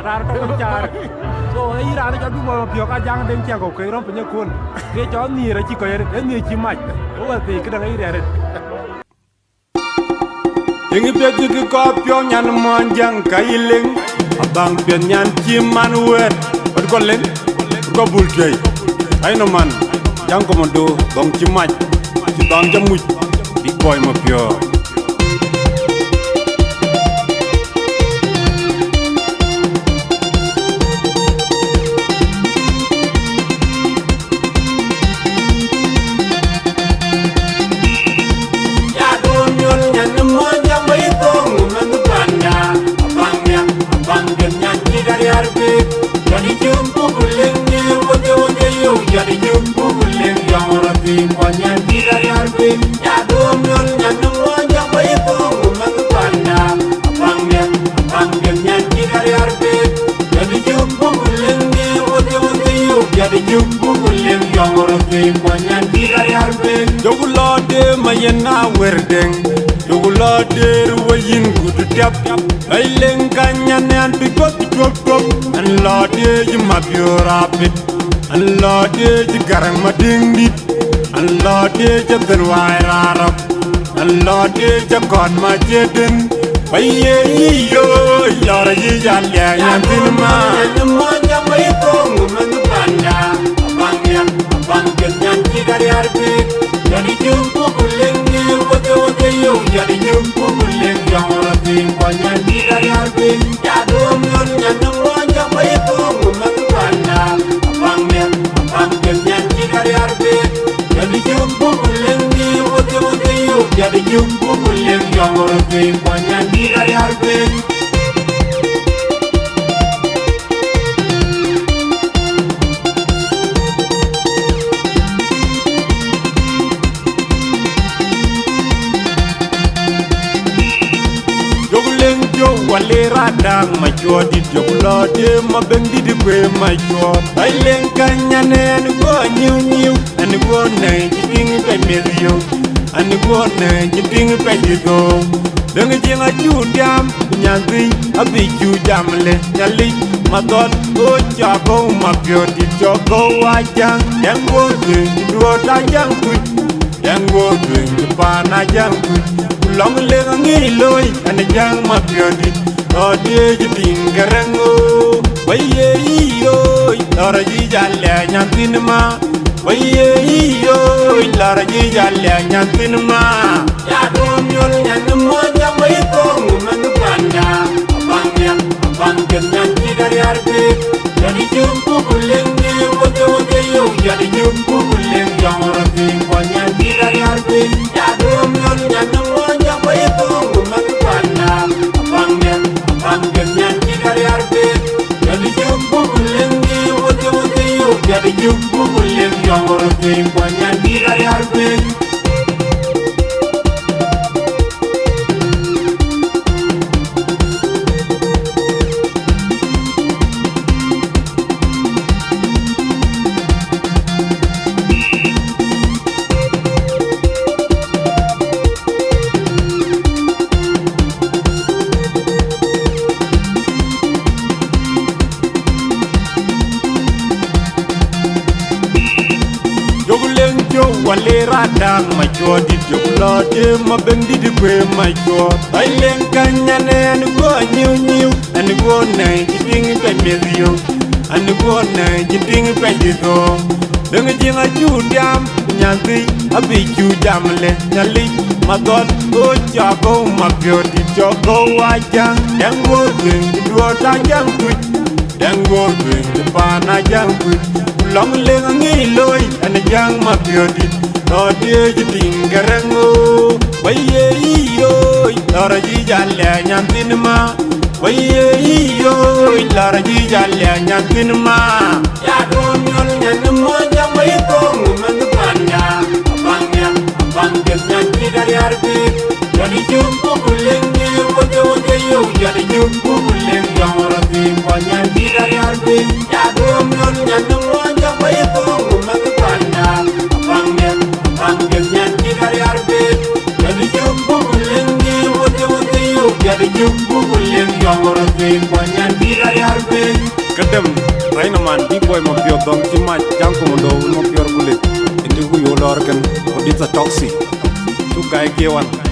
rar to char so ai rar cho du mo pio ka jang den che ko ke rom pe kun ke cho ni ra chi ko yer ni chi mach o wa te ke dang ai re Ingi peti ki ko pio nyan mon jang kailing abang pian nyan chi man wet od ko len ko bul kay ay no man jang ko mondo dong chi mach ci dong jamuj big boy ma pio Arialbeek jadi jumpu guling ni wode yo jadi jumpu guling yang rapi banyak di Arialbeek ya domyon nyanu wajah baik ngumang panda abang nyan di Arialbeek jadi jumpu guling ni wode yo jadi jumpu guling yang rapi banyak di Arialbeek jogulode mayena werdeng jogulode ruwayin kudu tap ay len kanyan an bi got top an lode ji mabyo rapid an lode ji garang mading dit an lode ji ben wai rarab an lode ji kon ma jeden baye yo yara ji jan ya yan tin ma mo jam bayi ko ngumang panda abang nyan di Arialbeek jadi jumpu guling ni wode yo jadi jumpu guling yang rapi banyak di Arialbeek ya domyon nyanu wajah baik ngumang panda abang nyan di Arialbeek jadi jumpu guling ni wode yo jadi jumpu guling yang rapi banyak di Arialbeek wale radang ma jodi joglode ma bendi di kwe ma jo ay len kanyane an go nyiw an go ne jing pe medio an go ne jing pe digo dang jinga ju dam nyangi abi ju jamle nyali ma dot o cha go ma pyo di jo go wajang yang go do ta jang tu yang go pa na jang tu long le ngi loy an jang ma pyo di ode ji tingarango baye yo lara ji jalle nyantin ma baye yo lara ji jalle nyantin ma ya dom yol nyan mo jam bayi ko ngumang panda abang nyan di Arialbeek jadi jumpu guling ni wode yo jadi jumpu guling yang rapi banyak di Arialbeek ya dom yol nyan mo jam bayi ko ngumang panda abang nyan di Arialbeek jadi jumpu guling ni wode yo jadi jumpu guling yang rapi banyak di Arialbeek wale radang ma jodi joglode ma bendi di kwe ma jo ay len kanyane an go nyiw an go ne jing pe medio an go ne jing pe digo dang jinga ju dam nyangi abi ju jamle nyali ma dot o cha go ma pyo di jo go wajang yang go do ta jang tu yang go pa na jang tu long le ngi loy an jang ma pyo di ode ji tingarango baye yo lara ji jalle nyantin ma baye yo lara ji jalle nyantin ma ya dom yol nyan mo jam bayi ko ngumang panda abang nyan di Arialbeek jadi jumpu guling ni wode yo jadi jumpu guling yang rapi banyak di Arialbeek ya dom yol nyan mo jam bayi ko ngumang panda abang nyan di Arialbeek jadi jumpu guling ni wode yo jadi jumpu guling yang rapi banyak di Arialbeek Arialbeek. Kadem Raina man B-boy ma pio dong ti ma jang ko ndo ma pio gulit. Indi gu yo lor kan odita toxic. Tu guy ke wan.